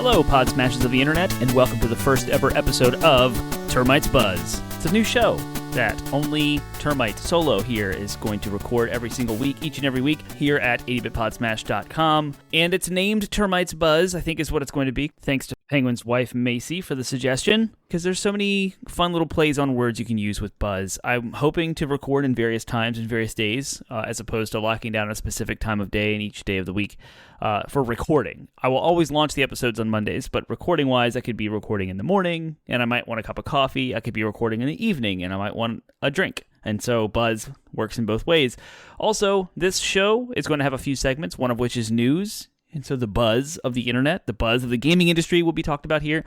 Hello, Pod Smashers of the Internet, and welcome to the first ever episode of Termite's Buzz. It's a new show that only Termite solo here is going to record every single week, each and every week, here at bitpodsmash.com. And it's named Termite's Buzz, I think is what it's going to be. Thanks to Penguin's wife, Macy, for the suggestion, because there's so many fun little plays on words you can use with buzz. I'm hoping to record in various times and various days, as opposed to locking down a specific time of day and each day of the week for recording. I will always launch the episodes on Mondays, but recording-wise, I could be recording in the morning, and I might want a cup of coffee. I could be recording in the evening, and I might want a drink. And so buzz works in both ways. Also, this show is going to have a few segments, one of which is news. And so the buzz of the internet, the buzz of the gaming industry will be talked about here.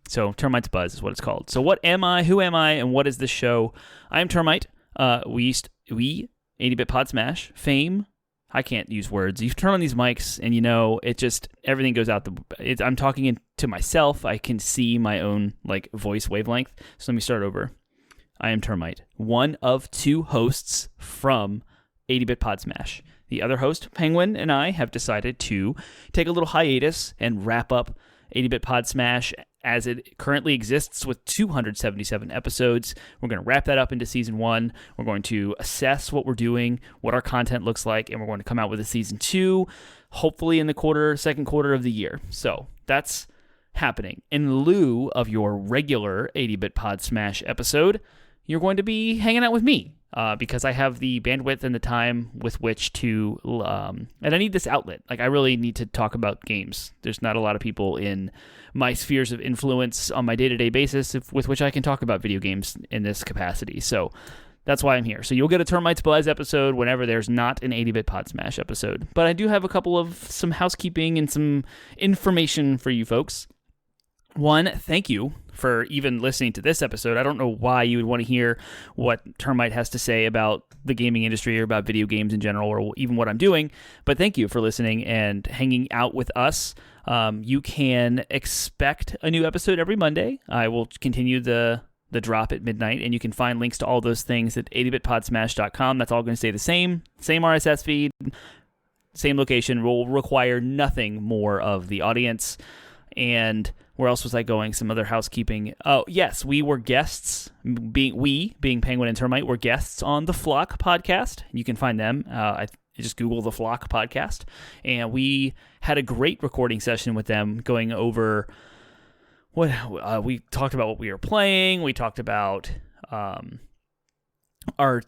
So Termite's Buzz is what it's called. So what am I, who am I, and what is this show? I am Termite. We 80-Bit Podsmash, fame. I can't use words. You turn on these mics and it just, everything goes out. I'm talking to myself. I can see my own voice wavelength. So let me start over. I am Termite, one of two hosts from 80-Bit Podsmash. The other host, Penguin, and I have decided to take a little hiatus and wrap up 80-Bit Podsmash as it currently exists with 277 episodes. We're going to wrap that up into Season 1. We're going to assess what we're doing, what our content looks like, and we're going to come out with a Season 2, hopefully in the second quarter of the year. So that's happening. In lieu of your regular 80-Bit Podsmash episode, you're going to be hanging out with me. Because I have the bandwidth and the time with which to, and I need this outlet. I really need to talk about games. There's not a lot of people in my spheres of influence on my day-to-day basis with which I can talk about video games in this capacity. So that's why I'm here. So you'll get a Termite's Buzz episode whenever there's not an 80-Bit Podsmash episode. But I do have a couple of some housekeeping and some information for you folks. One, thank you for even listening to this episode. I don't know why you would want to hear what Termite has to say about the gaming industry or about video games in general or even what I'm doing, but thank you for listening and hanging out with us. You can expect a new episode every Monday. I will continue the drop at midnight, and you can find links to all those things at 80bitpodsmash.com. That's all going to stay the same RSS feed, same location. Will require nothing more of the audience. And where else was I going? Some other housekeeping. Oh, yes, we were guests. Being Penguin and Termite, were guests on the Flock podcast. You can find them. I just Google the Flock podcast. And we had a great recording session with them going over what we talked about what we were playing. We talked about our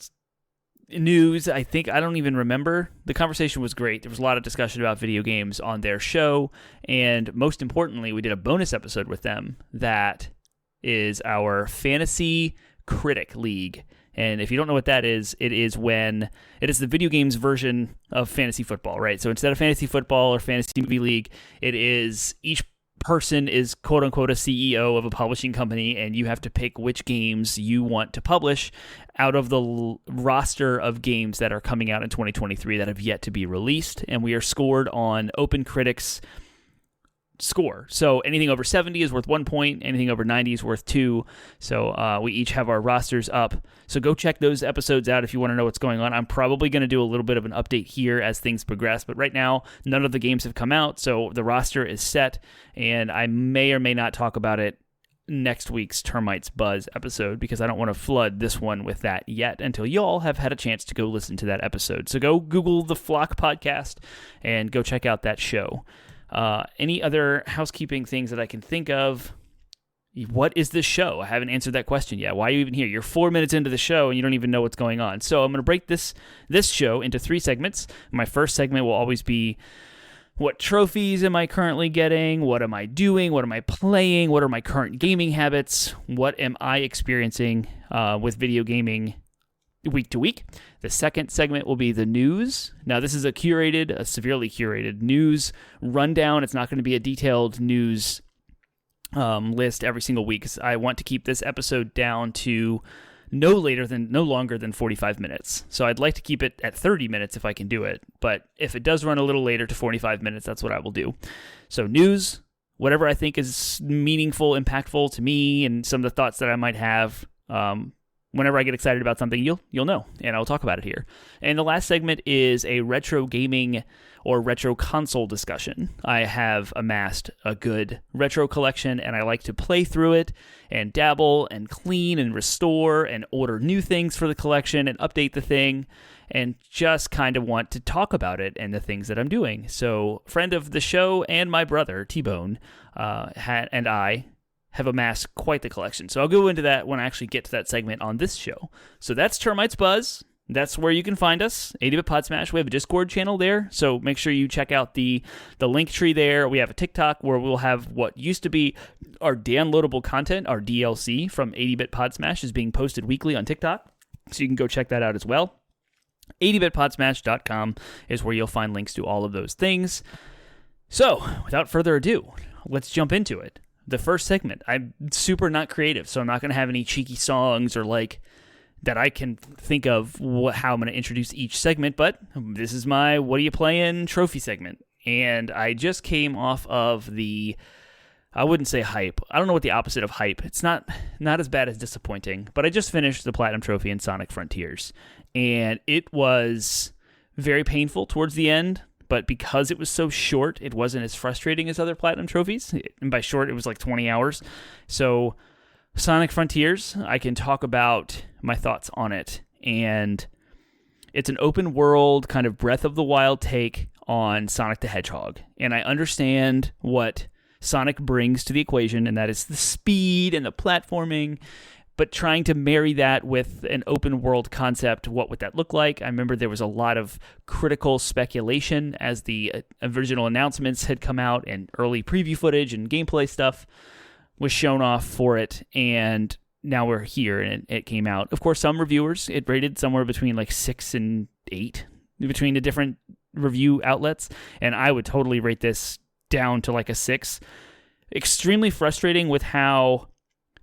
news. I don't even remember. The conversation was great. There was a lot of discussion about video games on their show, and most importantly, we did a bonus episode with them that is our Fantasy Critic League. And if you don't know what that is, it is the video games version of fantasy football, right? So instead of fantasy football or fantasy movie league, it is each person is quote unquote a CEO of a publishing company, and you have to pick which games you want to publish out of the roster of games that are coming out in 2023 that have yet to be released. And we are scored on Open Critics score. So anything over 70 is worth 1 point, anything over 90 is worth 2. So we each have our rosters up. So go check those episodes out if you want to know what's going on. I'm probably going to do a little bit of an update here as things progress, but right now none of the games have come out, so the roster is set, and I may or may not talk about it next week's Termite's Buzz episode because I don't want to flood this one with that yet until y'all have had a chance to go listen to that episode. So go Google the Flock podcast and go check out that show. Any other housekeeping things that I can think of? What is this show? I haven't answered that question yet. Why are you even here? You're 4 minutes into the show and you don't even know what's going on. So I'm going to break this show into 3 segments. My first segment will always be, what trophies am I currently getting? What am I doing? What am I playing? What are my current gaming habits? What am I experiencing with video gaming week to week? The second segment will be the news. Now, this is a severely curated news rundown. It's not going to be a detailed news list every single week. I want to keep this episode down to no longer than 45 minutes. So I'd like to keep it at 30 minutes if I can do it. But if it does run a little later to 45 minutes, that's what I will do. So news, whatever I think is meaningful, impactful to me, and some of the thoughts that I might have whenever I get excited about something, you'll know, and I'll talk about it here. And the last segment is a retro gaming or retro console discussion. I have amassed a good retro collection, and I like to play through it and dabble and clean and restore and order new things for the collection and update the thing, and just kind of want to talk about it and the things that I'm doing. So, friend of the show and my brother, T-Bone, and I have amassed quite the collection. So I'll go into that when I actually get to that segment on this show. So that's Termite's Buzz. That's where you can find us, 80-Bit Podsmash. We have a Discord channel there, so make sure you check out the link tree there. We have a TikTok where we'll have what used to be our downloadable content, our DLC from 80-Bit Podsmash is being posted weekly on TikTok, so you can go check that out as well. 80bitpodsmash.com is where you'll find links to all of those things. So, without further ado, let's jump into it. The first segment, I'm super not creative, so I'm not going to have any cheeky songs or that I can think of how I'm going to introduce each segment, but this is my What Are You Playing trophy segment. And I just came off of I wouldn't say hype. I don't know what the opposite of hype. It's not as bad as disappointing, but I just finished the Platinum Trophy in Sonic Frontiers, and it was very painful towards the end. But because it was so short, it wasn't as frustrating as other Platinum Trophies. And by short, it was like 20 hours. So Sonic Frontiers, I can talk about my thoughts on it. And it's an open world, kind of Breath of the Wild take on Sonic the Hedgehog. And I understand what Sonic brings to the equation, and that is the speed and the platforming. But trying to marry that with an open world concept, what would that look like? I remember there was a lot of critical speculation as the original announcements had come out, and early preview footage and gameplay stuff was shown off for it, and now we're here and it came out. Of course, some reviewers, it rated somewhere between like 6 and 8 between the different review outlets, and I would totally rate this down to like a 6. Extremely frustrating with how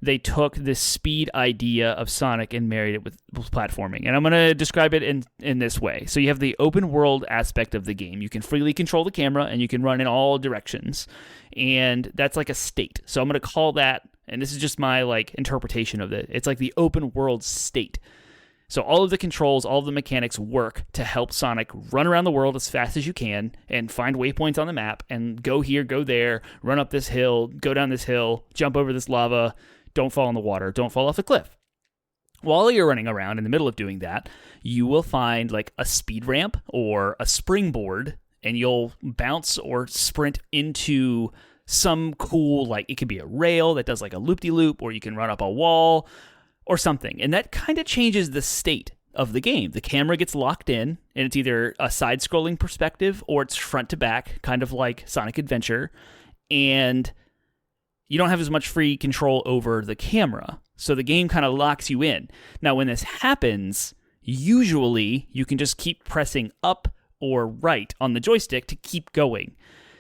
they took this speed idea of Sonic and married it with platforming. And I'm going to describe it in this way. So you have the open world aspect of the game. You can freely control the camera, and you can run in all directions. And that's like a state. So I'm going to call that, and this is just my interpretation of it, it's like the open world state. So all of the controls, all of the mechanics work to help Sonic run around the world as fast as you can and find waypoints on the map and go here, go there, run up this hill, go down this hill, jump over this lava, don't fall in the water, don't fall off a cliff. While you're running around in the middle of doing that, you will find like a speed ramp or a springboard, and you'll bounce or sprint into some cool, it could be a rail that does like a loop-de-loop, or you can run up a wall or something. And that kind of changes the state of the game. The camera gets locked in, and it's either a side-scrolling perspective or it's front to back, kind of like Sonic Adventure. And you don't have as much free control over the camera, so the game kind of locks you in. Now, when this happens, usually you can just keep pressing up or right on the joystick to keep going.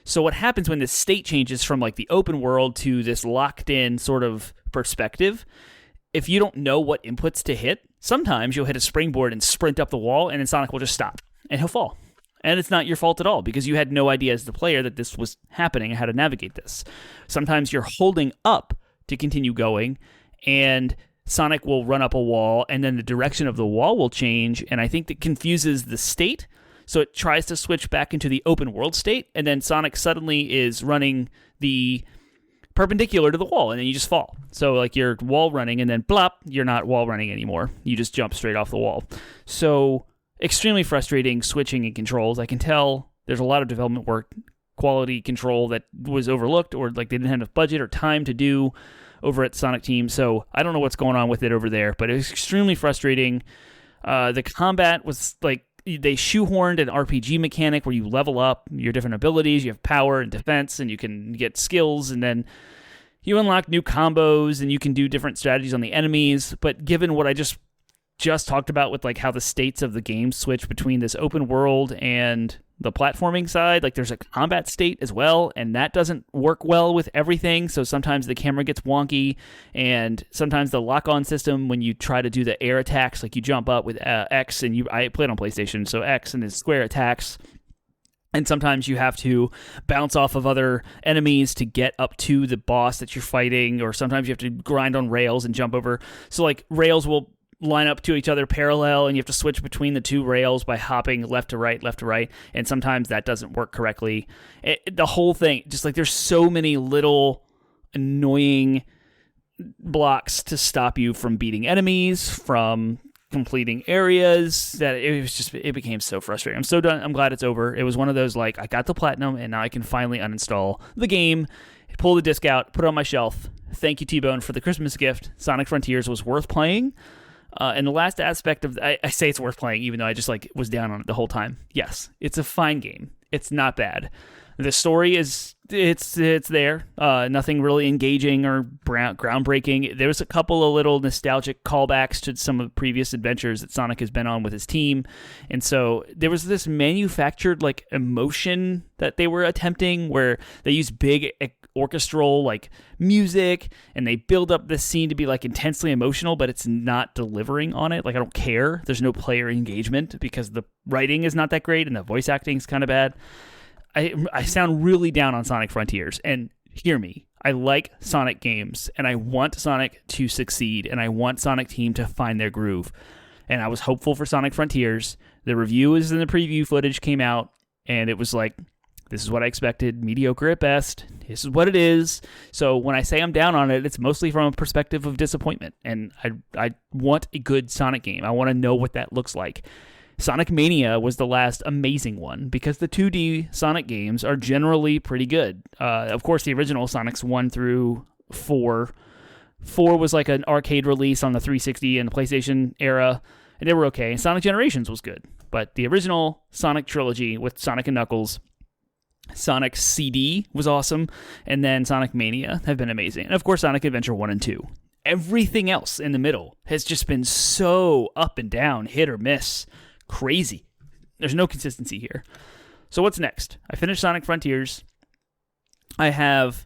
So what happens when this state changes from the open world to this locked-in sort of perspective, if you don't know what inputs to hit, sometimes you'll hit a springboard and sprint up the wall, and then Sonic will just stop, and he'll fall. And it's not your fault at all, because you had no idea as the player that this was happening and how to navigate this. Sometimes you're holding up to continue going, and Sonic will run up a wall, and then the direction of the wall will change, and I think that confuses the state. So it tries to switch back into the open world state, and then Sonic suddenly is running the perpendicular to the wall, and then you just fall. So you're wall running, and then blop, you're not wall running anymore. You just jump straight off the wall. So extremely frustrating switching in controls. I can tell there's a lot of development work, quality control that was overlooked, or they didn't have enough budget or time to do over at Sonic Team. So I don't know what's going on with it over there, but it was extremely frustrating. The combat was they shoehorned an RPG mechanic where you level up your different abilities. You have power and defense, and you can get skills, and then you unlock new combos, and you can do different strategies on the enemies. But given what I just talked about with how the states of the game switch between this open world and the platforming side, there's a combat state as well, and that doesn't work well with everything. So sometimes the camera gets wonky, and sometimes the lock-on system, when you try to do the air attacks, you jump up with X, and I played on PlayStation, so X and the square attacks, and sometimes you have to bounce off of other enemies to get up to the boss that you're fighting, or sometimes you have to grind on rails and jump over. So rails will line up to each other parallel, and you have to switch between the two rails by hopping left to right, and sometimes that doesn't work correctly. The whole thing, just like there's so many little annoying blocks to stop you from beating enemies, from completing areas, that it became so frustrating. I'm so done. I'm glad it's over. It was one of those, like, I got the platinum and now I can finally uninstall the game, pull the disc out, put it on my shelf. Thank you, T-Bone, for the Christmas gift. Sonic Frontiers was worth playing. And the last aspect of, I say it's worth playing, even though I just was down on it the whole time. Yes, it's a fine game. It's not bad. The story is, it's there. Nothing really engaging or groundbreaking. There's a couple of little nostalgic callbacks to some of the previous adventures that Sonic has been on with his team. And so there was this manufactured like emotion that they were attempting, where they use big orchestral like music and they build up this scene to be like intensely emotional, but it's not delivering on it. Like, I don't care. There's no player engagement because the writing is not that great and the voice acting is kind of bad. I sound really down on Sonic Frontiers, and hear me. I like Sonic games, and I want Sonic to succeed, and I want Sonic Team to find their groove. And I was hopeful for Sonic Frontiers. The review is in the preview footage came out, and it was like, this is what I expected, mediocre at best. This is what it is. So when I say I'm down on it, it's mostly from a perspective of disappointment, and I want a good Sonic game. I want to know what that looks like. Sonic Mania was the last amazing one because the 2D Sonic games are generally pretty good. Of course, the original Sonics 1 through 4. 4 was like an arcade release on the 360 and the PlayStation era, and they were okay. And Sonic Generations was good. But the original Sonic trilogy with Sonic and Knuckles, Sonic CD was awesome, and then Sonic Mania have been amazing. And of course, Sonic Adventure 1 and 2. Everything else in the middle has just been so up and down, hit or miss. Crazy. There's no consistency here. So what's next? I finished Sonic Frontiers. I have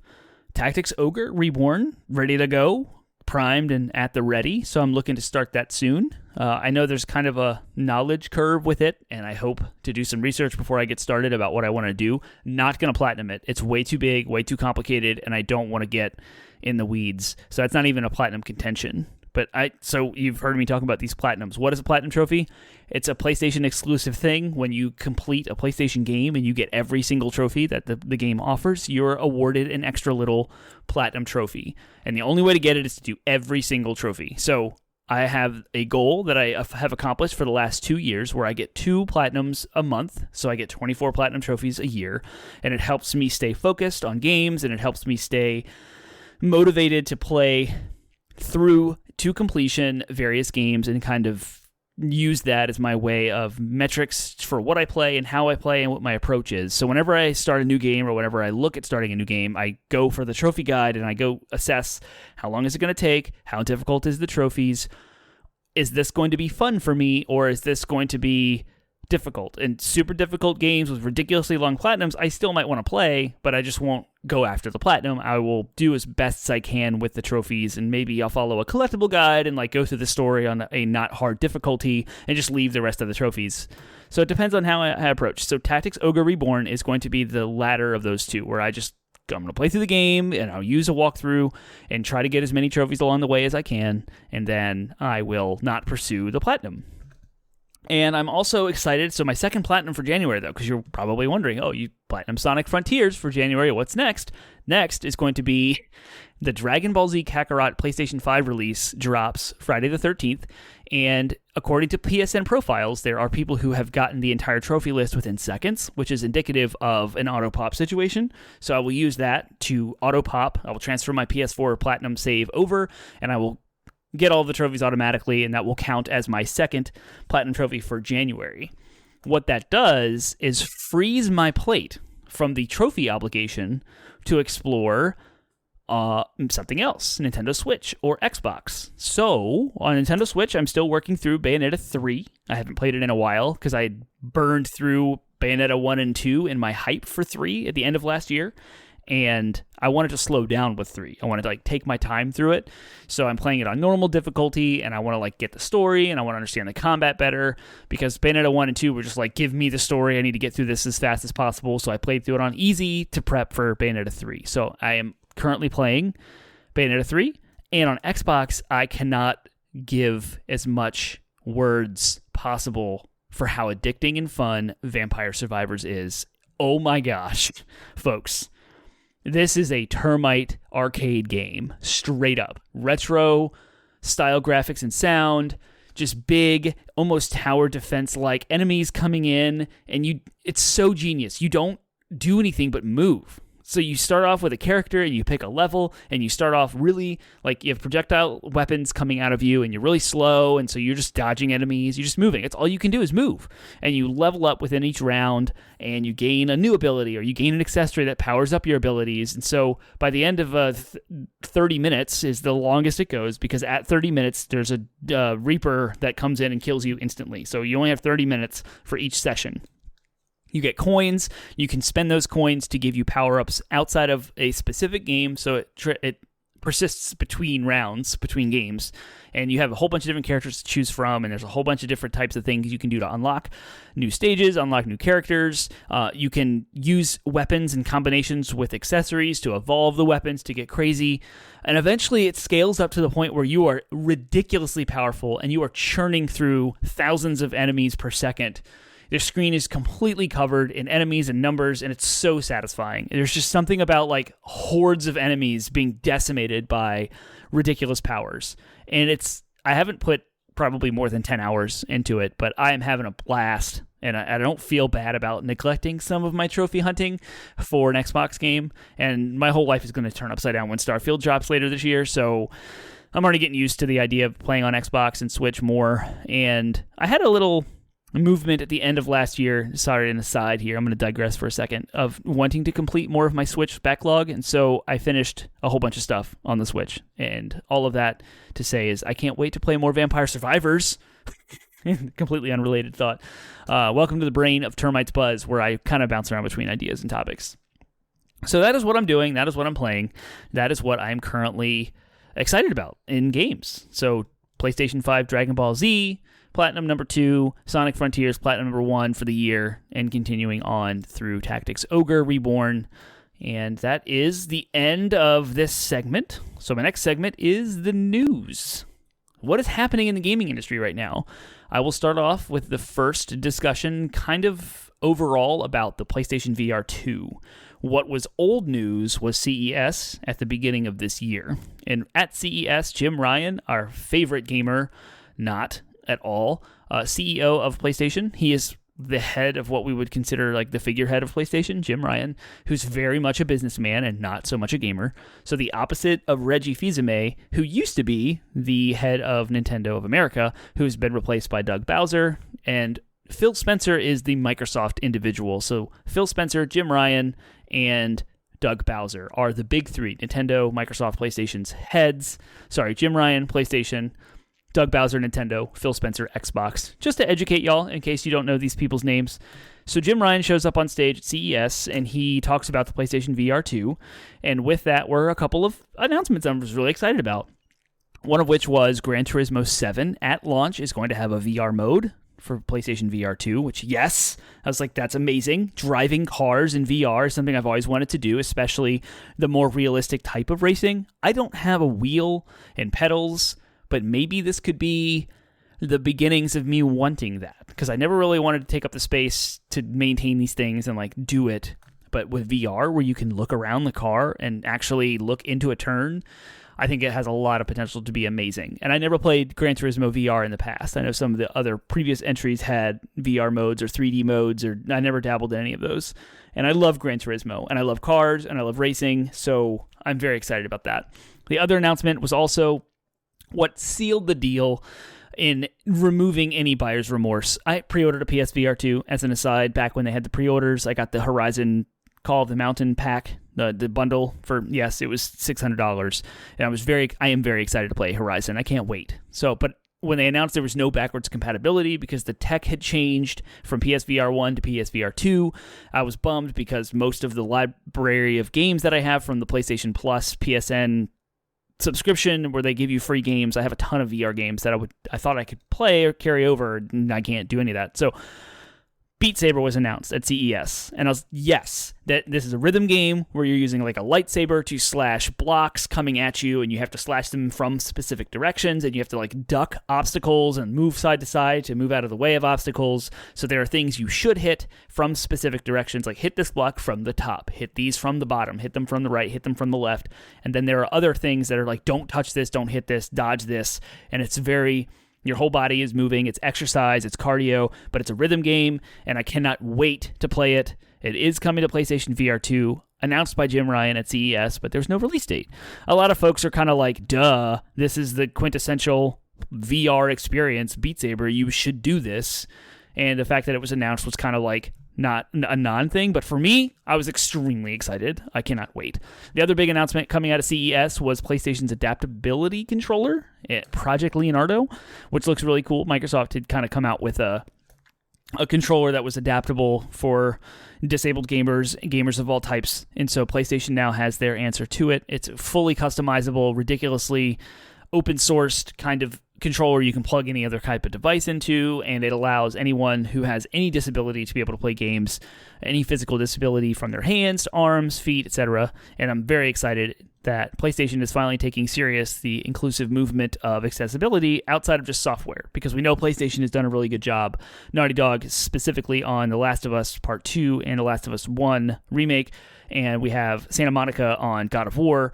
Tactics Ogre Reborn ready to go, primed and at the ready, so I'm looking to start that soon. I know there's kind of a knowledge curve with it, and I hope to do some research before I get started about what I want to do. Not going to platinum it. It's way too big, way too complicated, and I don't want to get in the weeds. So it's not even a platinum contention. So you've heard me talk about these platinums. What is a platinum trophy? It's a PlayStation exclusive thing. When you complete a PlayStation game and you get every single trophy that the game offers, you're awarded an extra little platinum trophy. And the only way to get it is to do every single trophy. So I have a goal that I have accomplished for the last 2 years where I get 2 platinums a month. So I get 24 platinum trophies a year. And it helps me stay focused on games, and it helps me stay motivated to play through to completion various games and kind of use that as my way of metrics for what I play and how I play and what my approach is. So whenever I start a new game or whenever I look at starting a new game, I go for the trophy guide and I go assess how long is it going to take, how difficult is the trophies, is this going to be fun for me, or is this going to be difficult? And super difficult games with ridiculously long platinums, I still might want to play, but I just won't go after the platinum. I will do as best as I can with the trophies, and maybe I'll follow a collectible guide and like go through the story on a not hard difficulty and just leave the rest of the trophies. So it depends on how I approach. So Tactics Ogre Reborn is going to be the latter of those two, where I'm going to play through the game and I'll use a walkthrough and try to get as many trophies along the way as I can, and then I will not pursue the platinum. And I'm also excited. So my second platinum for January, though, because you're probably wondering, oh, you platinum Sonic Frontiers for January. What's next? Next is going to be the Dragon Ball Z Kakarot PlayStation 5 release drops Friday the 13th. And according to PSN profiles, there are people who have gotten the entire trophy list within seconds, which is indicative of an auto-pop situation. So I will use that to auto-pop. I will transfer my PS4 platinum save over, and I will get all the trophies automatically, and that will count as my second platinum trophy for January. What that does is freeze my plate from the trophy obligation to explore something else, Nintendo Switch or Xbox. So on Nintendo Switch, I'm still working through Bayonetta 3. I haven't played it in a while because I burned through Bayonetta 1 and 2 in my hype for 3 at the end of last year. And I wanted to slow down with 3. I wanted to take my time through it. So I'm playing it on normal difficulty, and I want to get the story, and I want to understand the combat better, because Bayonetta 1 and 2 were just give me the story. I need to get through this as fast as possible. So I played through it on easy to prep for Bayonetta 3. So I am currently playing Bayonetta 3, and on Xbox, I cannot give as much words possible for how addicting and fun Vampire Survivors is. Oh my gosh, folks. This is a Termite arcade game, straight up. Retro style graphics and sound, just big, almost tower defense-like enemies coming in, and it's so genius. You don't do anything but move. So you start off with a character and you pick a level, and you start off really, like, you have projectile weapons coming out of you, and you're really slow, and so you're just dodging enemies, you're just moving. It's all you can do is move. And you level up within each round, and you gain a new ability, or you gain an accessory that powers up your abilities. And so by the end of 30 minutes is the longest it goes, because at 30 minutes, there's a Reaper that comes in and kills you instantly. So you only have 30 minutes for each session. You get coins. You can spend those coins to give you power-ups outside of a specific game, so it persists between rounds, between games. And you have a whole bunch of different characters to choose from, and there's a whole bunch of different types of things you can do to unlock new stages, unlock new characters. You can use weapons and combinations with accessories to evolve the weapons to get crazy. And eventually it scales up to the point where you are ridiculously powerful, and you are churning through thousands of enemies per second. Their screen is completely covered in enemies and numbers, and it's so satisfying. There's just something about, like, hordes of enemies being decimated by ridiculous powers. And I haven't put probably more than 10 hours into it, but I am having a blast, and I don't feel bad about neglecting some of my trophy hunting for an Xbox game. And my whole life is going to turn upside down when Starfield drops later this year, so I'm already getting used to the idea of playing on Xbox and Switch more. And I had a little movement at the end of last year, sorry, an aside here, I'm going to digress for a second, of wanting to complete more of my Switch backlog, and so I finished a whole bunch of stuff on the Switch, and all of that to say is I can't wait to play more Vampire Survivors. Completely unrelated thought. Welcome to the brain of Termite's Buzz, where I kind of bounce around between ideas and topics. So that is what I'm doing, that is what I'm playing, that is what I'm currently excited about in games. So PlayStation 5 Dragon Ball Z, Platinum number 2, Sonic Frontiers Platinum number 1 for the year, and continuing on through Tactics Ogre Reborn. And that is the end of this segment. So my next segment is the news. What is happening in the gaming industry right now? I will start off with the first discussion kind of overall about the PlayStation VR 2. What was old news was CES at the beginning of this year. And at CES, Jim Ryan, our favorite gamer, not at all, CEO of PlayStation. He is the head of what we would consider like the figurehead of PlayStation, Jim Ryan, who's very much a businessman and not so much a gamer. So the opposite of Reggie Fils-Aimé, who used to be the head of Nintendo of America, who's been replaced by Doug Bowser, and Phil Spencer is the Microsoft individual. So Phil Spencer, Jim Ryan, and Doug Bowser are the big three. Nintendo, Microsoft, PlayStation's heads. Sorry, Jim Ryan, PlayStation, Doug Bowser, Nintendo, Phil Spencer, Xbox. Just to educate y'all, in case you don't know these people's names. So Jim Ryan shows up on stage at CES, and he talks about the PlayStation VR 2. And with that were a couple of announcements I was really excited about. One of which was Gran Turismo 7 at launch is going to have a VR mode for PlayStation VR 2, which, yes, I was like, that's amazing. Driving cars in VR is something I've always wanted to do, especially the more realistic type of racing. I don't have a wheel and pedals, but maybe this could be the beginnings of me wanting that, because I never really wanted to take up the space to maintain these things and like do it. But with VR, where you can look around the car and actually look into a turn, I think it has a lot of potential to be amazing. And I never played Gran Turismo VR in the past. I know some of the other previous entries had VR modes or 3D modes, or I never dabbled in any of those. And I love Gran Turismo, and I love cars, and I love racing, so I'm very excited about that. The other announcement was also what sealed the deal in removing any buyer's remorse. I pre-ordered a PSVR 2, as an aside, back when they had the pre-orders. I got the Horizon Call of the Mountain pack, the bundle for, yes, it was $600. And I am very excited to play Horizon. I can't wait. But when they announced there was no backwards compatibility because the tech had changed from PSVR 1 to PSVR 2, I was bummed because most of the library of games that I have from the PlayStation Plus PSN subscription, where they give you free games, I have a ton of VR games that I thought I could play or carry over, and I can't do any of that. So Beat Saber was announced at CES, and I was, yes, that this is a rhythm game where you're using like a lightsaber to slash blocks coming at you, and you have to slash them from specific directions, and you have to like duck obstacles and move side to side to move out of the way of obstacles. So there are things you should hit from specific directions, like hit this block from the top, hit these from the bottom, hit them from the right, hit them from the left, and then there are other things that are like, don't touch this, don't hit this, dodge this, and it's very... Your whole body is moving. It's exercise. It's cardio, but it's a rhythm game, and I cannot wait to play it. It is coming to PlayStation VR 2, announced by Jim Ryan at CES, but there's no release date. A lot of folks are kind of like, duh, this is the quintessential VR experience, Beat Saber. You should do this. And the fact that it was announced was kind of like not a non-thing, but for me, I was extremely excited. I cannot wait. The other big announcement coming out of CES was PlayStation's adaptability controller, Project Leonardo, which looks really cool. Microsoft had kind of come out with a controller that was adaptable for disabled gamers of all types, and so PlayStation now has their answer to it. It's fully customizable, ridiculously open-sourced kind of controller you can plug any other type of device into, and it allows anyone who has any disability to be able to play games, any physical disability from their hands, arms, feet, etc. And I'm very excited that PlayStation is finally taking serious the inclusive movement of accessibility outside of just software, because we know PlayStation has done a really good job. Naughty Dog specifically on The Last of Us Part 2 and The Last of Us 1 remake, and we have Santa Monica on God of War.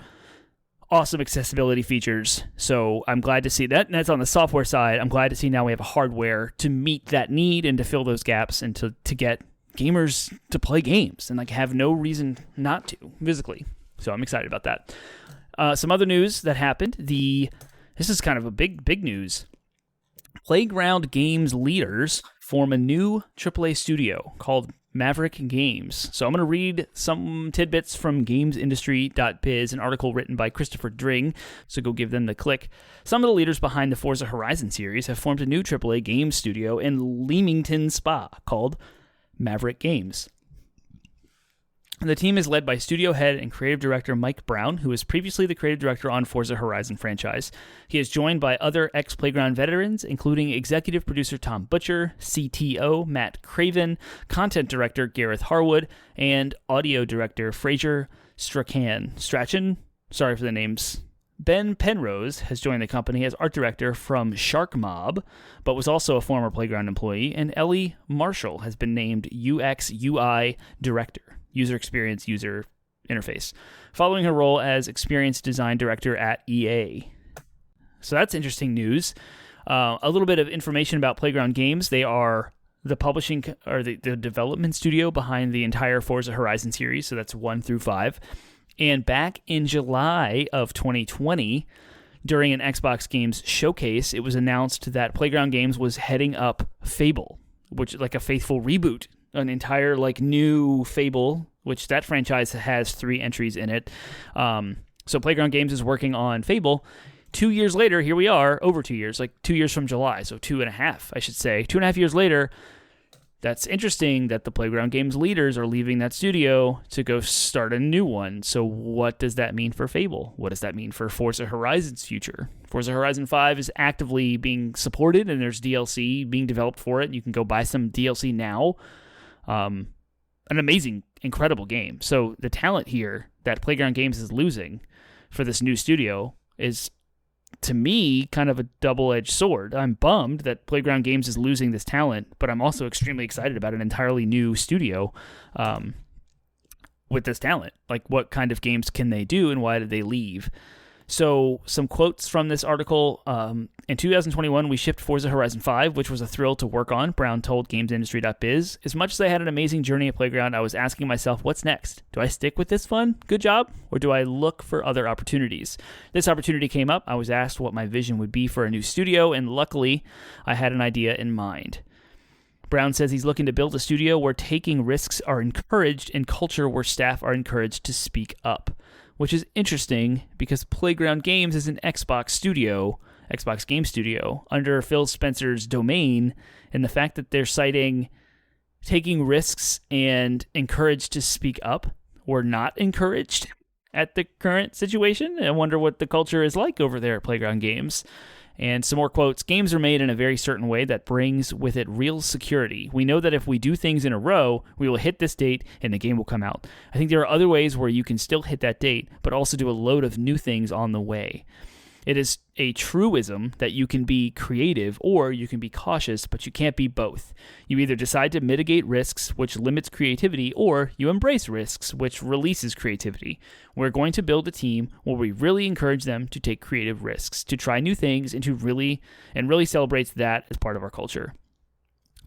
Awesome accessibility features, so I'm glad to see that. And that's on the software side. I'm glad to see now we have a hardware to meet that need and to fill those gaps and to get gamers to play games and like have no reason not to physically. So I'm excited about that. Some other news that happened. This is kind of a big news. Playground Games leaders form a new AAA studio called Maverick Games. So I'm going to read some tidbits from gamesindustry.biz, an article written by Christopher Dring, so go give them the click. Some of the leaders behind the Forza Horizon series have formed a new AAA game studio in Leamington Spa called Maverick Games. The team is led by studio head and creative director Mike Brown, who was previously the creative director on Forza Horizon franchise. He is joined by other ex-Playground veterans, including executive producer Tom Butcher, CTO Matt Craven, content director Gareth Harwood, and audio director Fraser Strachan. Sorry for the names. Ben Penrose has joined the company as art director from Shark Mob, but was also a former Playground employee, and Ellie Marshall has been named UX UI director. User experience, user interface, following her role as experience design director at EA. So that's interesting news. A little bit of information about Playground Games. They are the publishing or the development studio behind the entire Forza Horizon series. So that's 1 through 5. And back in July of 2020, during an Xbox Games showcase, it was announced that Playground Games was heading up Fable, which is like a faithful reboot. An entire like new Fable, which that franchise has 3 entries in it. So Playground Games is working on Fable. 2 years later, here we are, over 2 years, like 2 years from July, so 2.5, I should say. 2.5 years later, that's interesting that the Playground Games leaders are leaving that studio to go start a new one. So what does that mean for Fable? What does that mean for Forza Horizon's future? Forza Horizon 5 is actively being supported, and there's DLC being developed for it. You can go buy some DLC now. An amazing, incredible game. So the talent here that Playground Games is losing for this new studio is, to me, kind of a double-edged sword. I'm bummed that Playground Games is losing this talent, but I'm also extremely excited about an entirely new studio with this talent. Like, what kind of games can they do, and why did they leave? So some quotes from this article. In 2021, we shipped Forza Horizon 5, which was a thrill to work on, Brown told GamesIndustry.biz. As much as I had an amazing journey at Playground, I was asking myself, what's next? Do I stick with this fun, good job, or do I look for other opportunities? This opportunity came up. I was asked what my vision would be for a new studio, and luckily, I had an idea in mind. Brown says he's looking to build a studio where taking risks are encouraged and culture where staff are encouraged to speak up, which is interesting because Playground Games is an Xbox Game Studio, under Phil Spencer's domain, and the fact that they're citing taking risks and encouraged to speak up or not encouraged at the current situation. I wonder what the culture is like over there at Playground Games. And some more quotes. Games are made in a very certain way that brings with it real security. We know that if we do things in a row, we will hit this date and the game will come out. I think there are other ways where you can still hit that date, but also do a load of new things on the way. It is a truism that you can be creative or you can be cautious, but you can't be both. You either decide to mitigate risks, which limits creativity, or you embrace risks, which releases creativity. We're going to build a team where we really encourage them to take creative risks, to try new things, and really celebrates that as part of our culture.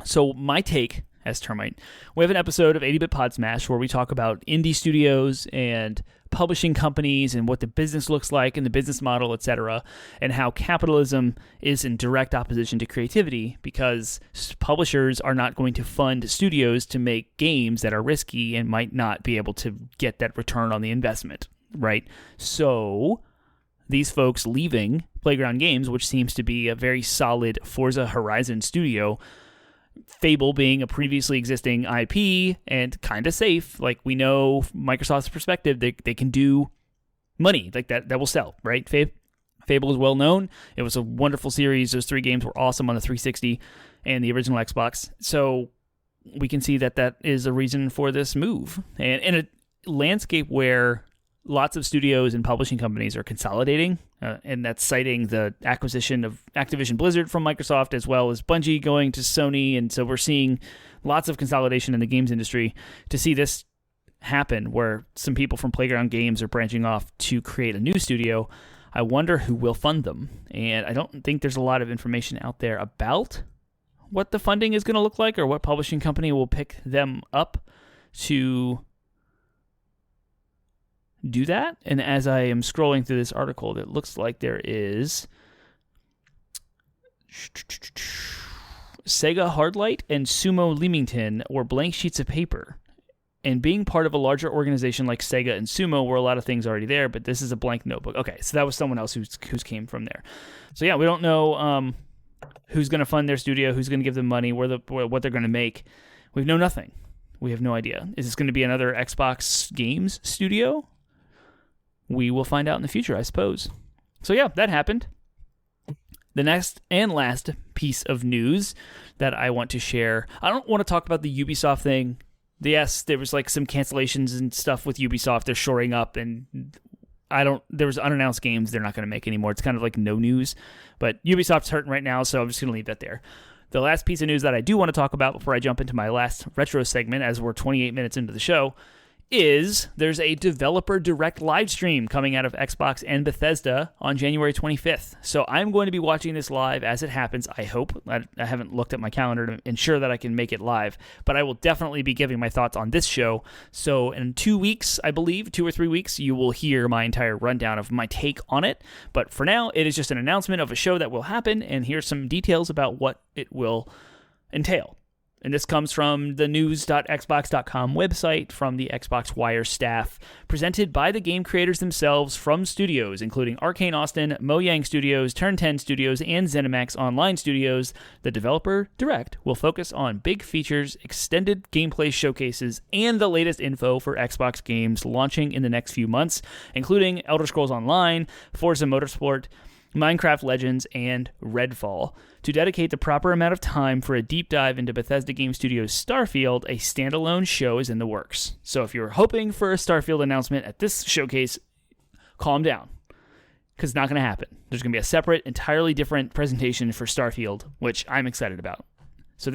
So my take as Termite, we have an episode of 80-Bit Podsmash where we talk about indie studios and publishing companies and what the business looks like and the business model, etc., and how capitalism is in direct opposition to creativity because publishers are not going to fund studios to make games that are risky and might not be able to get that return on the investment, right? So these folks leaving Playground Games, which seems to be a very solid Forza Horizon studio, Fable being a previously existing IP and kind of safe. Like, we know from Microsoft's perspective, they can do money like that will sell, right? Fable is well known. It was a wonderful series. Those 3 games were awesome on the 360 and the original Xbox. So we can see that is a reason for this move. And in a landscape where lots of studios and publishing companies are consolidating, and that's citing the acquisition of Activision Blizzard from Microsoft, as well as Bungie going to Sony. And so we're seeing lots of consolidation in the games industry. To see this happen, where some people from Playground Games are branching off to create a new studio, I wonder who will fund them. And I don't think there's a lot of information out there about what the funding is going to look like or what publishing company will pick them up to do that. And as I am scrolling through this article, it looks like there is Sega Hardlight and Sumo Leamington were blank sheets of paper. And being part of a larger organization like Sega and Sumo were a lot of things already there, but this is a blank notebook. Okay, so that was someone else who's came from there. So yeah, we don't know who's going to fund their studio, who's going to give them money, what they're going to make. We know nothing. We have no idea. Is this going to be another Xbox Games studio? We will find out in the future, I suppose. So yeah, that happened. The next and last piece of news that I want to share, I don't want to talk about the Ubisoft thing. Yes, there was like some cancellations and stuff with Ubisoft. They're shoring up, and there was unannounced games they're not going to make anymore. It's kind of like no news, but Ubisoft's hurting right now, so I'm just going to leave that there. The last piece of news that I do want to talk about before I jump into my last retro segment, as we're 28 minutes into the show, is there's a developer direct live stream coming out of Xbox and Bethesda on January 25th. So I'm going to be watching this live as it happens, I hope. I haven't looked at my calendar to ensure that I can make it live, but I will definitely be giving my thoughts on this show. So in 2 weeks, I believe, 2 or 3 weeks, you will hear my entire rundown of my take on it. But for now, it is just an announcement of a show that will happen, and here's some details about what it will entail. And this comes from the news.xbox.com website from the Xbox Wire staff, presented by the game creators themselves from studios, including Arcane Austin, Mojang Studios, Turn 10 Studios, and ZeniMax Online Studios. The Developer Direct will focus on big features, extended gameplay showcases, and the latest info for Xbox games launching in the next few months, including Elder Scrolls Online, Forza Motorsport, Minecraft Legends, and Redfall. To dedicate the proper amount of time for a deep dive into Bethesda Game Studios' Starfield, a standalone show is in the works. So if you're hoping for a Starfield announcement at this showcase, calm down, because it's not going to happen. There's going to be a separate, entirely different presentation for Starfield, which I'm excited about. So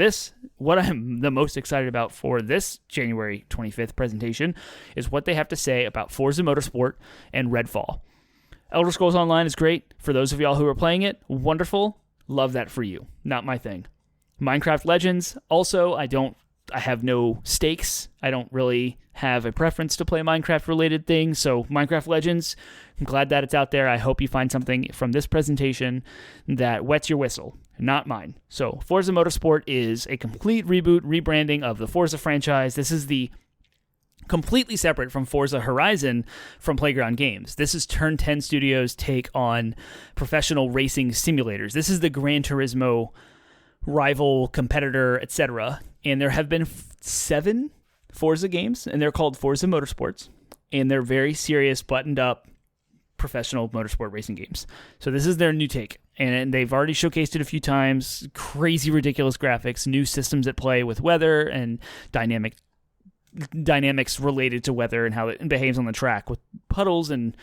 what I'm the most excited about for this January 25th presentation is what they have to say about Forza Motorsport and Redfall. Elder Scrolls Online is great. For those of y'all who are playing it, wonderful. Love that for you. Not my thing. Minecraft Legends, also, I have no stakes. I don't really have a preference to play Minecraft-related things, so Minecraft Legends, I'm glad that it's out there. I hope you find something from this presentation that wets your whistle. Not mine. So Forza Motorsport is a complete reboot, rebranding of the Forza franchise. This is the completely separate from Forza Horizon from Playground Games. This is Turn 10 Studios' take on professional racing simulators. This is the Gran Turismo rival, competitor, etc. And there have been 7 Forza games, and they're called Forza Motorsports, and they're very serious, buttoned-up, professional motorsport racing games. So this is their new take. and they've already showcased it a few times. Crazy, ridiculous graphics, new systems at play with weather and dynamics related to weather and how it behaves on the track with puddles and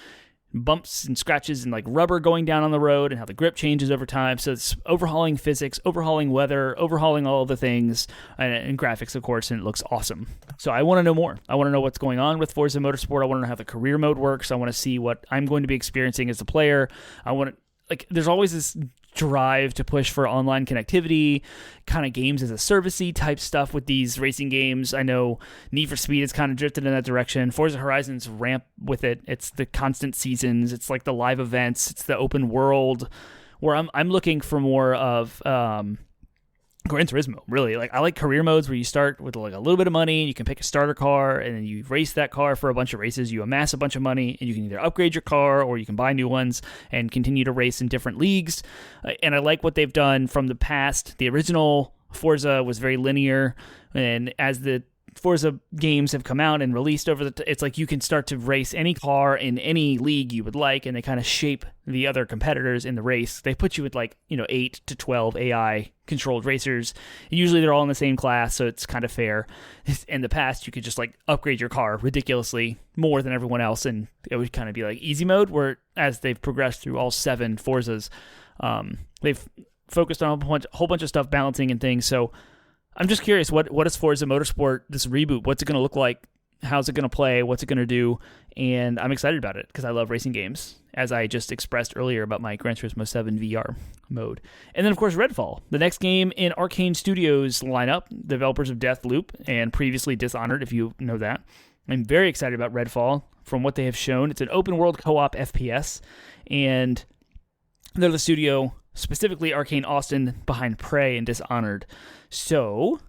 bumps and scratches and like rubber going down on the road and how the grip changes over time. So it's overhauling physics, overhauling weather, overhauling all of the things, and graphics, of course, and it looks awesome. So I want to know more. I want to know what's going on with Forza Motorsport. I want to know how the career mode works. I want to see what I'm going to be experiencing as a player. I want to, like, there's always this drive to push for online connectivity, kind of games as a servicey type stuff with these racing games. I know Need for Speed has kind of drifted in that direction. Forza Horizon's ramp with it. It's the constant seasons. It's like the live events. It's the open world where I'm looking for more of Gran Turismo, really. Like, I like career modes where you start with like a little bit of money and you can pick a starter car and then you race that car for a bunch of races. You amass a bunch of money and you can either upgrade your car or you can buy new ones and continue to race in different leagues. And I like what they've done from the past. The original Forza was very linear, and as the Forza games have come out and released it's like you can start to race any car in any league you would like, and they kind of shape the other competitors in the race. They put you with 8 to 12 AI controlled racers. Usually they're all in the same class, so it's kind of fair. In the past, you could just upgrade your car ridiculously more than everyone else, and it would kind of be like easy mode, where as they've progressed through all 7 Forzas, they've focused on a whole bunch of stuff, balancing and things. So I'm just curious, what is Forza Motorsport, this reboot? What's it going to look like? How's it going to play? What's it going to do? And I'm excited about it because I love racing games, as I just expressed earlier about my Gran Turismo 7 VR mode. And then, of course, Redfall, the next game in Arcane Studios lineup, developers of Deathloop and previously Dishonored, if you know that. I'm very excited about Redfall from what they have shown. It's an open-world co-op FPS, and they're the studio, specifically Arcane Austin, behind Prey and Dishonored. So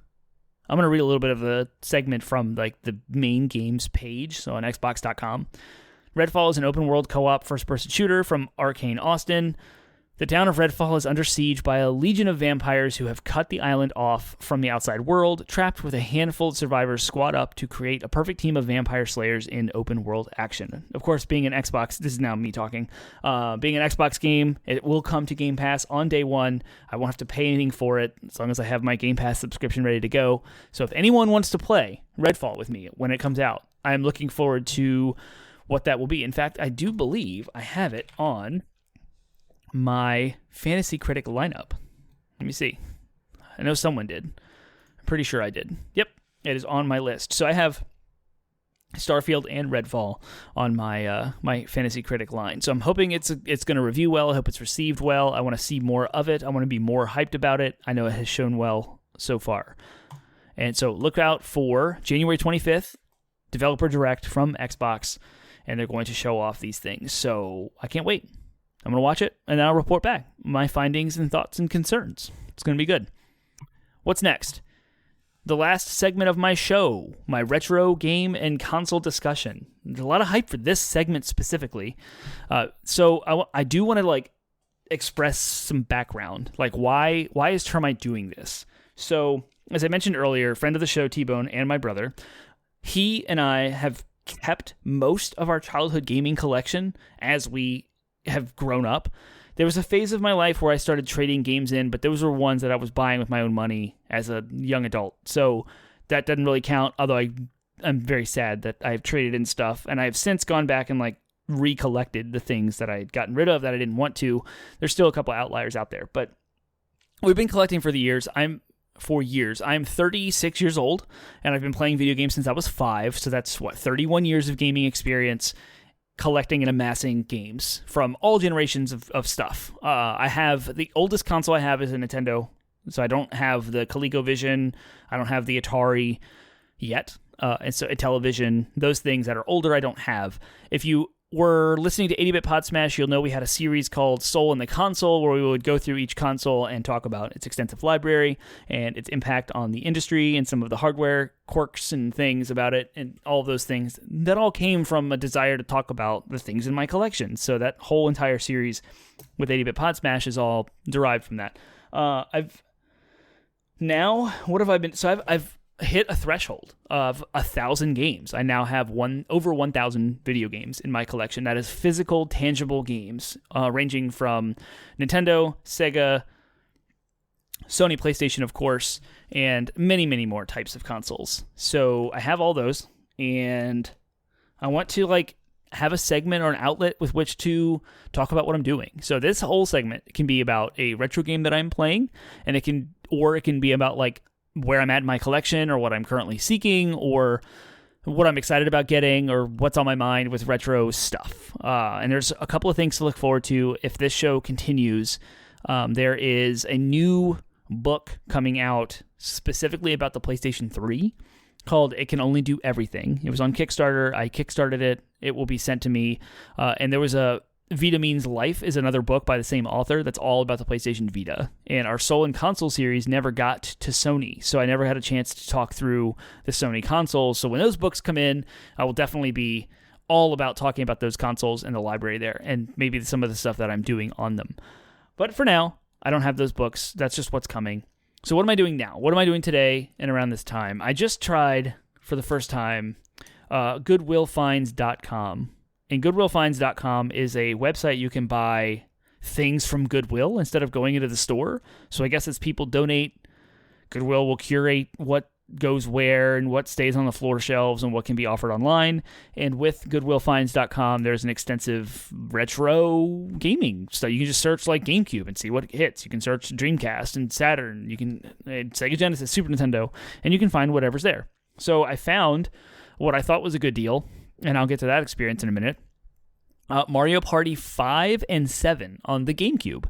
I'm going to read a little bit of the segment from the main games page, so on Xbox.com. Redfall is an open-world co-op first-person shooter from Arcane Austin. The town of Redfall is under siege by a legion of vampires who have cut the island off from the outside world, trapped with a handful of survivors squad up to create a perfect team of vampire slayers in open-world action. Of course, being an Xbox, this is now me talking, being an Xbox game, it will come to Game Pass on day one. I won't have to pay anything for it as long as I have my Game Pass subscription ready to go. So if anyone wants to play Redfall with me when it comes out, I'm looking forward to what that will be. In fact, I do believe I have it on my Fantasy Critic lineup. Let me see. I know someone did. I'm pretty sure I did. Yep, it is on my list. So I have Starfield and Redfall on my my Fantasy Critic line. So I'm hoping it's going to review well. I hope it's received well. I want to see more of it. I want to be more hyped about it. I know it has shown well so far. And so look out for January 25th, Developer Direct from Xbox, and they're going to show off these things. So I can't wait. I'm going to watch it, and then I'll report back my findings and thoughts and concerns. It's going to be good. What's next? The last segment of my show, my retro game and console discussion. There's a lot of hype for this segment specifically. So I do want to express some background. Why is Termite doing this? So, as I mentioned earlier, friend of the show, T-Bone, and my brother, he and I have kept most of our childhood gaming collection as we have grown up. There was a phase of my life where I started trading games in, but those were ones that I was buying with my own money as a young adult. So that doesn't really count, although I'm very sad that I've traded in stuff, and I've since gone back and recollected the things that I had gotten rid of that I didn't want to. There's still a couple outliers out there, but we've been collecting for years. I'm 36 years old, and I've been playing video games since I was 5, so that's 31 years of gaming experience, collecting and amassing games from all generations of stuff. I have the oldest console I have is a Nintendo, so I don't have the ColecoVision, I don't have the Atari yet, and so a television, those things that are older I don't have. If you were listening to 80-Bit Podsmash, you'll know we had a series called Soul in the Console, where we would go through each console and talk about its extensive library and its impact on the industry and some of the hardware quirks and things about it, and all of those things. That all came from a desire to talk about the things in my collection. So that whole entire series with 80-Bit Podsmash is all derived from that. I've hit a threshold of 1,000 games. I now have over 1,000 video games in my collection. That is physical, tangible games, ranging from Nintendo, Sega, Sony PlayStation, of course, and many, many more types of consoles. So I have all those, and I want to have a segment or an outlet with which to talk about what I'm doing. So this whole segment can be about a retro game that I'm playing, and it can be about where I'm at in my collection, or what I'm currently seeking, or what I'm excited about getting, or what's on my mind with retro stuff. And there's a couple of things to look forward to if this show continues. There is a new book coming out specifically about the PlayStation 3 called It Can Only Do Everything. It was on Kickstarter. I kickstarted it. It will be sent to me. And there was a Vita Means Life is another book by the same author that's all about the PlayStation Vita. And our Soul and Console series never got to Sony, so I never had a chance to talk through the Sony consoles. So when those books come in, I will definitely be all about talking about those consoles and the library there, and maybe some of the stuff that I'm doing on them. But for now, I don't have those books. That's just what's coming. So what am I doing now? What am I doing today and around this time? I just tried, for the first time, goodwillfinds.com. And goodwillfinds.com is a website you can buy things from Goodwill instead of going into the store. So I guess as people donate, Goodwill will curate what goes where and what stays on the floor shelves and what can be offered online. And with goodwillfinds.com, there's an extensive retro gaming stuff. You can just search GameCube and see what hits. You can search Dreamcast and Saturn. You can Sega Genesis, Super Nintendo, and you can find whatever's there. So I found what I thought was a good deal, and I'll get to that experience in a minute. Mario Party 5 and 7 on the GameCube.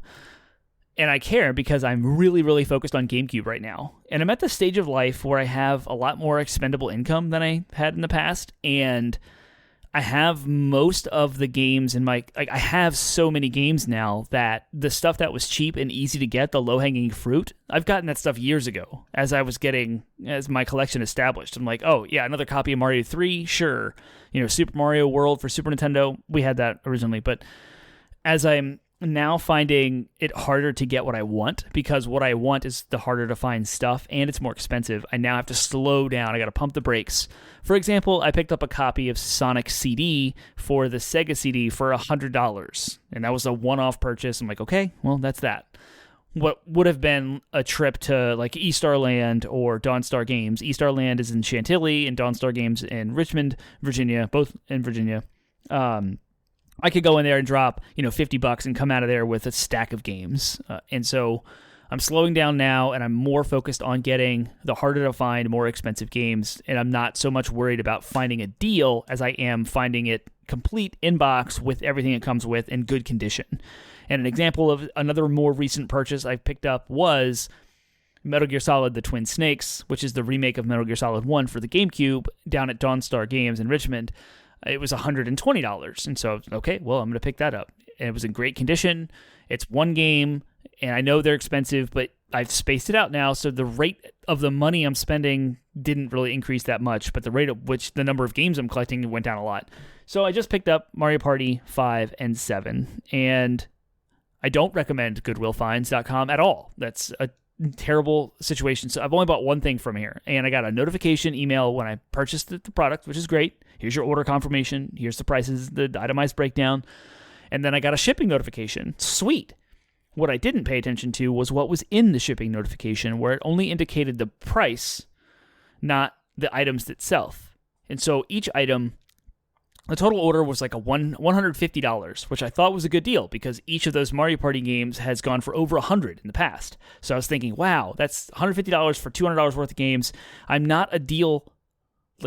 And I care because I'm really, really focused on GameCube right now. And I'm at the stage of life where I have a lot more expendable income than I had in the past. And I have most of the games in my... I have so many games now that the stuff that was cheap and easy to get, the low-hanging fruit, I've gotten that stuff years ago as my collection established. I'm like, oh, yeah, another copy of Mario 3? Sure. Super Mario World for Super Nintendo, we had that originally. But as I'm now finding it harder to get what I want, because what I want is the harder to find stuff and it's more expensive, I now have to slow down. I got to pump the brakes. For example, I picked up a copy of Sonic CD for the Sega CD for $100, and that was a one-off purchase. I'm like, okay, well, that's that. What would have been a trip to E-Star Land or Dawnstar Games. E-Star Land is in Chantilly and Dawnstar Games in Richmond, Virginia, both in Virginia. I could go in there and drop, $50 and come out of there with a stack of games. And so I'm slowing down now, and I'm more focused on getting the harder to find, more expensive games. And I'm not so much worried about finding a deal as I am finding it complete in box with everything it comes with in good condition. And an example of another more recent purchase I picked up was Metal Gear Solid The Twin Snakes, which is the remake of Metal Gear Solid 1 for the GameCube down at Dawnstar Games in Richmond. It was $120, and so, okay, well, I'm going to pick that up. And it was in great condition. It's one game, and I know they're expensive, but I've spaced it out now, so the rate of the money I'm spending didn't really increase that much, but the rate at which the number of games I'm collecting went down a lot. So I just picked up Mario Party 5 and 7, and I don't recommend goodwillfinds.com at all. That's a terrible situation. So I've only bought one thing from here, and I got a notification email when I purchased the product, which is great. Here's your order confirmation. Here's the prices, the itemized breakdown. And then I got a shipping notification. Sweet. What I didn't pay attention to was what was in the shipping notification, where it only indicated the price, not the items itself. And so each item, the total order was $150, which I thought was a good deal because each of those Mario Party games has gone for over $100 in the past. So I was thinking, wow, that's $150 for $200 worth of games. I'm not a deal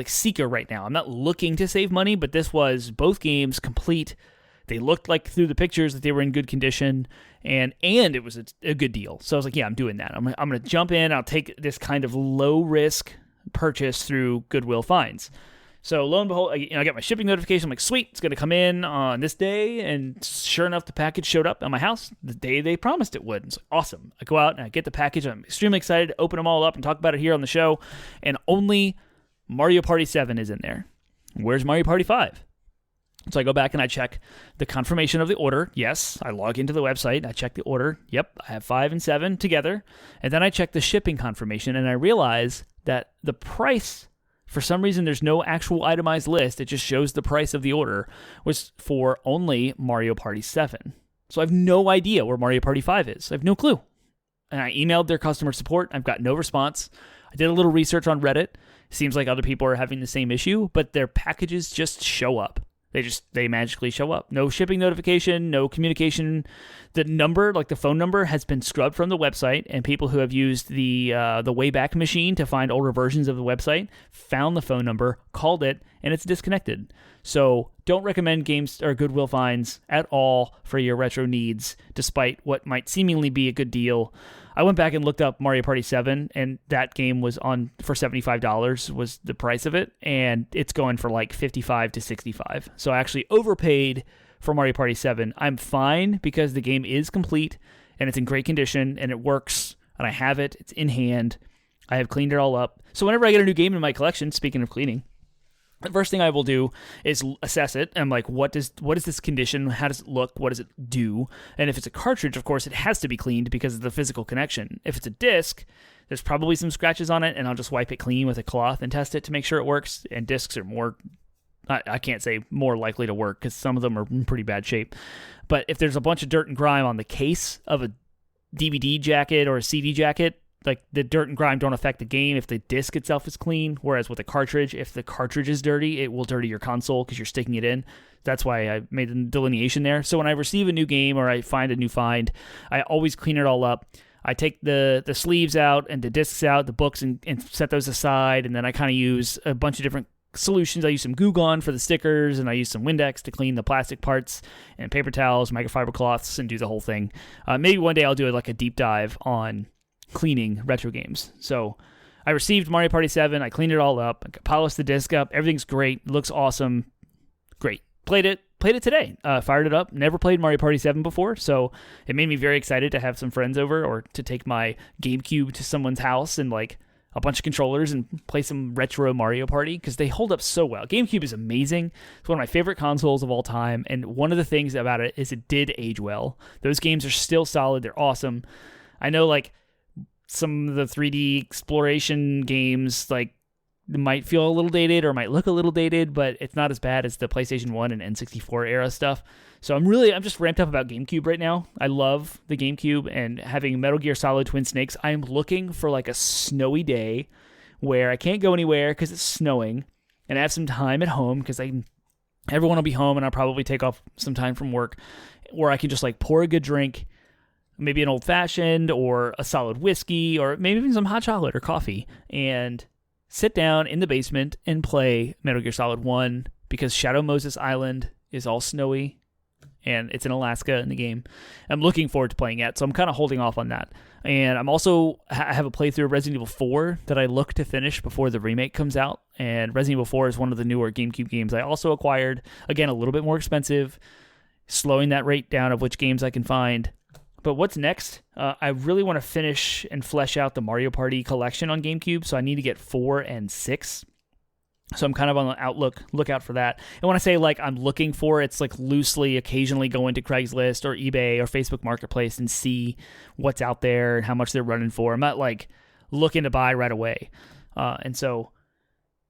seeker right now. I'm not looking to save money, but this was both games complete. They looked like through the pictures that they were in good condition, and it was a good deal. So I was like, yeah, I'm doing that. I'm going to jump in. I'll take this kind of low risk purchase through Goodwill Finds. So lo and behold, I got my shipping notification. I'm like, sweet, it's going to come in on this day. And sure enough, the package showed up at my house the day they promised it would. It's like, awesome. I go out and I get the package. I'm extremely excited to open them all up and talk about it here on the show. And only Mario Party 7 is in there. Where's Mario Party 5? So I go back and I check the confirmation of the order. Yes, I log into the website. I check the order. Yep, I have 5 and 7 together. And then I check the shipping confirmation, and I realize that the price, for some reason there's no actual itemized list, it just shows the price of the order, was for only Mario Party 7. So I have no idea where Mario Party 5 is. I have no clue. And I emailed their customer support. I've got no response. I did a little research on Reddit. Seems like other people are having the same issue, but their packages just show up. They magically show up. No shipping notification, no communication. The number, like the phone number, has been scrubbed from the website, and people who have used the Wayback Machine to find older versions of the website found the phone number, called it, and it's disconnected. So don't recommend Games or Goodwill finds at all for your retro needs, despite what might seemingly be a good deal. I went back and looked up Mario Party 7, and that game was on for $75 was the price of it, and it's going for like $55 to $65. So I actually overpaid for Mario Party 7. I'm fine because the game is complete, and it's in great condition, and it works, and I have it. It's in hand. I have cleaned it all up. So whenever I get a new game in my collection, speaking of cleaning, the first thing I will do is assess it. I'm like, what is this condition? How does it look? What does it do? And if it's a cartridge, of course, it has to be cleaned because of the physical connection. If it's a disc, there's probably some scratches on it, and I'll just wipe it clean with a cloth and test it to make sure it works. And discs are more, I can't say more likely to work because some of them are in pretty bad shape. But if there's a bunch of dirt and grime on the case of a DVD jacket or a CD jacket, like the dirt and grime don't affect the game if the disc itself is clean, whereas with a cartridge, if the cartridge is dirty, it will dirty your console because you're sticking it in. That's why I made a delineation there. So when I receive a new game or I find a new find, I always clean it all up. I take the sleeves out and the discs out, the books, and set those aside, and then I kind of use a bunch of different solutions. I use some Goo Gone for the stickers, and I use some Windex to clean the plastic parts, and paper towels, microfiber cloths, and do the whole thing. Maybe one day I'll do like a deep dive on cleaning retro games. So I received Mario Party 7. I cleaned it all up. I polished the disc up. Everything's great. It looks awesome. Great. Played it today. Fired it up. Never played Mario Party 7 before, so it made me very excited to have some friends over or to take my GameCube to someone's house and like a bunch of controllers and play some retro Mario Party because they hold up so well. GameCube is amazing. It's one of my favorite consoles of all time, and one of the things about it is it did age well. Those games are still solid. They're awesome. I know like some of the 3D exploration games like might feel a little dated or might look a little dated, but it's not as bad as the PlayStation 1 and N64 era stuff. So I'm just ramped up about GameCube right now. I love the GameCube, and having Metal Gear Solid Twin Snakes, I'm looking for like a snowy day where I can't go anywhere because it's snowing, and I have some time at home because everyone will be home, and I'll probably take off some time from work where I can just like pour a good drink, maybe an old-fashioned or a solid whiskey or maybe even some hot chocolate or coffee, and sit down in the basement and play Metal Gear Solid 1 because Shadow Moses Island is all snowy and it's in Alaska in the game. I'm looking forward to playing it, so I'm kind of holding off on that. And I'm also I have a playthrough of Resident Evil 4 that I look to finish before the remake comes out, and Resident Evil 4 is one of the newer GameCube games I also acquired. Again, a little bit more expensive, slowing that rate down of which games I can find. But what's next? I really want to finish and flesh out the Mario Party collection on GameCube, so I need to get 4 and 6. So I'm kind of on the lookout for that. And when I say like I'm looking for, it's like loosely occasionally go into Craigslist or eBay or Facebook Marketplace and see what's out there and how much they're running for. I'm not like looking to buy right away. And so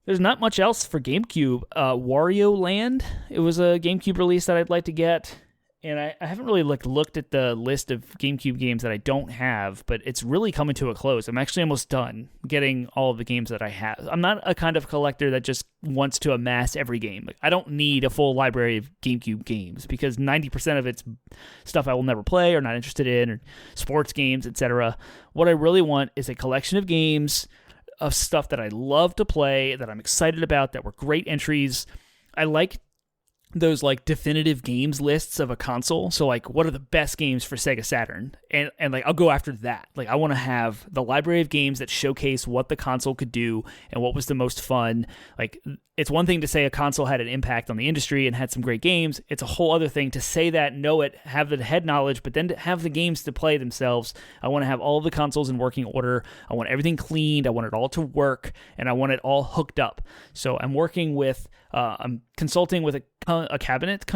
there's not much else for GameCube. Wario Land, it was a GameCube release that I'd like to get. And I haven't really looked at the list of GameCube games that I don't have, but it's really coming to a close. I'm actually almost done getting all of the games that I have. I'm not a kind of collector that just wants to amass every game. Like, I don't need a full library of GameCube games because 90% of it's stuff I will never play or not interested in, or sports games, etc. What I really want is a collection of games of stuff that I love to play, that I'm excited about, that were great entries. I like those like definitive games lists of a console. So like, what are the best games for Sega Saturn? And like, I'll go after that. Like, I want to have the library of games that showcase what the console could do and what was the most fun. Like, it's one thing to say a console had an impact on the industry and had some great games. It's a whole other thing to say that, know it, have the head knowledge, but then to have the games to play themselves. I want to have all of the consoles in working order. I want everything cleaned. I want it all to work, and I want it all hooked up. So I'm working with, I'm consulting with a cabinet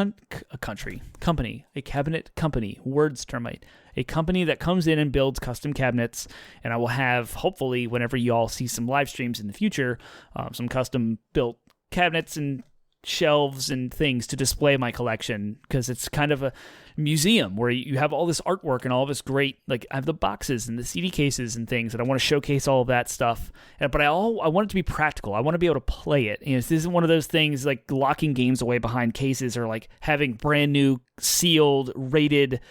company, words Termite, a company that comes in and builds custom cabinets, and I will have, hopefully, whenever you all see some live streams in the future, some custom built cabinets and shelves and things to display my collection, because it's kind of a museum where you have all this artwork and all this great, like, I have the boxes and the CD cases and things, and I want to showcase all of that stuff. But I want it to be practical. I want to be able to play it. This isn't one of those things like locking games away behind cases, or like having brand new sealed rated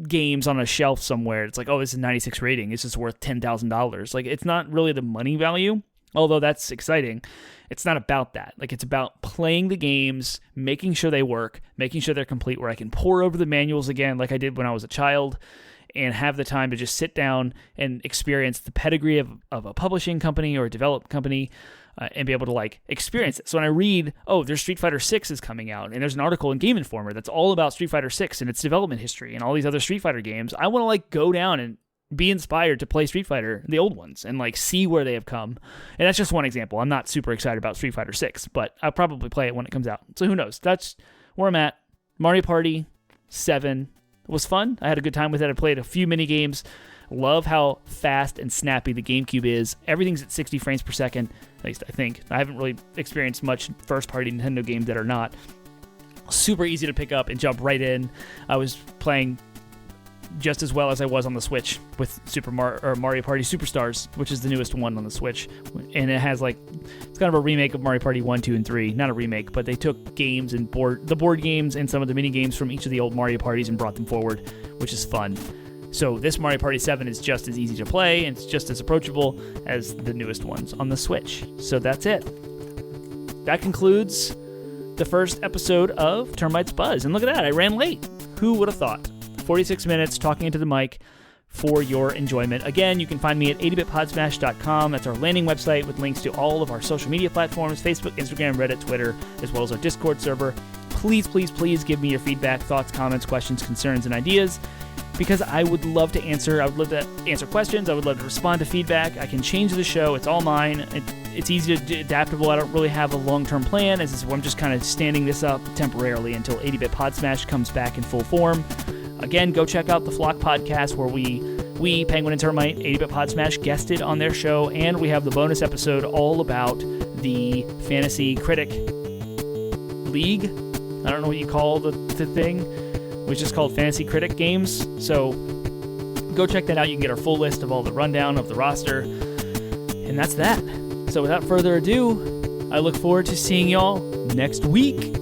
games on a shelf somewhere. It's like, oh, this is 96 rating, it's just worth $10,000. Like, it's not really the money value, although that's exciting. It's not about that. Like, it's about playing the games, making sure they work, making sure they're complete, where I can pore over the manuals again like I did when I was a child, and have the time to just sit down and experience the pedigree of a publishing company or a development company, and be able to, like, experience it. So when I read, oh, there's Street Fighter 6 is coming out, and there's an article in Game Informer that's all about Street Fighter 6 and its development history and all these other Street Fighter games, I want to, like, go down and be inspired to play Street Fighter, the old ones, and, like, see where they have come. And that's just one example. I'm not super excited about Street Fighter 6, but I'll probably play it when it comes out. So who knows? That's where I'm at. Mario Party 7 was fun. I had a good time with it. I played a few mini games. Love how fast and snappy the GameCube is. Everything's at 60 frames per second, at least I think. I haven't really experienced much first-party Nintendo games that are not. Super easy to pick up and jump right in. I was playing just as well as I was on the Switch with Mario Party Superstars, which is the newest one on the Switch. And it has, like, it's kind of a remake of Mario Party 1, 2, and 3. Not a remake, but they took games and the board games and some of the mini games from each of the old Mario Parties and brought them forward, which is fun. So this Mario Party 7 is just as easy to play, and it's just as approachable as the newest ones on the Switch. So that's it. That concludes the first episode of Termite's Buzz. And look at that, I ran late. Who would have thought? 46 minutes talking into the mic for your enjoyment. Again, you can find me at 80bitpodsmash.com. That's our landing website with links to all of our social media platforms, Facebook, Instagram, Reddit, Twitter, as well as our Discord server. Please, please, please give me your feedback, thoughts, comments, questions, concerns, and ideas, because I would love to answer. I would love to answer questions. I would love to respond to feedback. I can change the show. It's all mine. It's easy to adaptable. I don't really have a long-term plan. I'm just kind of standing this up temporarily until 80-Bit Podsmash comes back in full form. Again, go check out the Flock podcast, where we, Penguin and Termite, 80-Bit Podsmash, guested on their show, and we have the bonus episode all about the Fantasy Critic League. I don't know what you call the thing, which is called Fantasy Critic Games. So go check that out. You can get our full list of all the rundown of the roster. And that's that. So without further ado, I look forward to seeing y'all next week.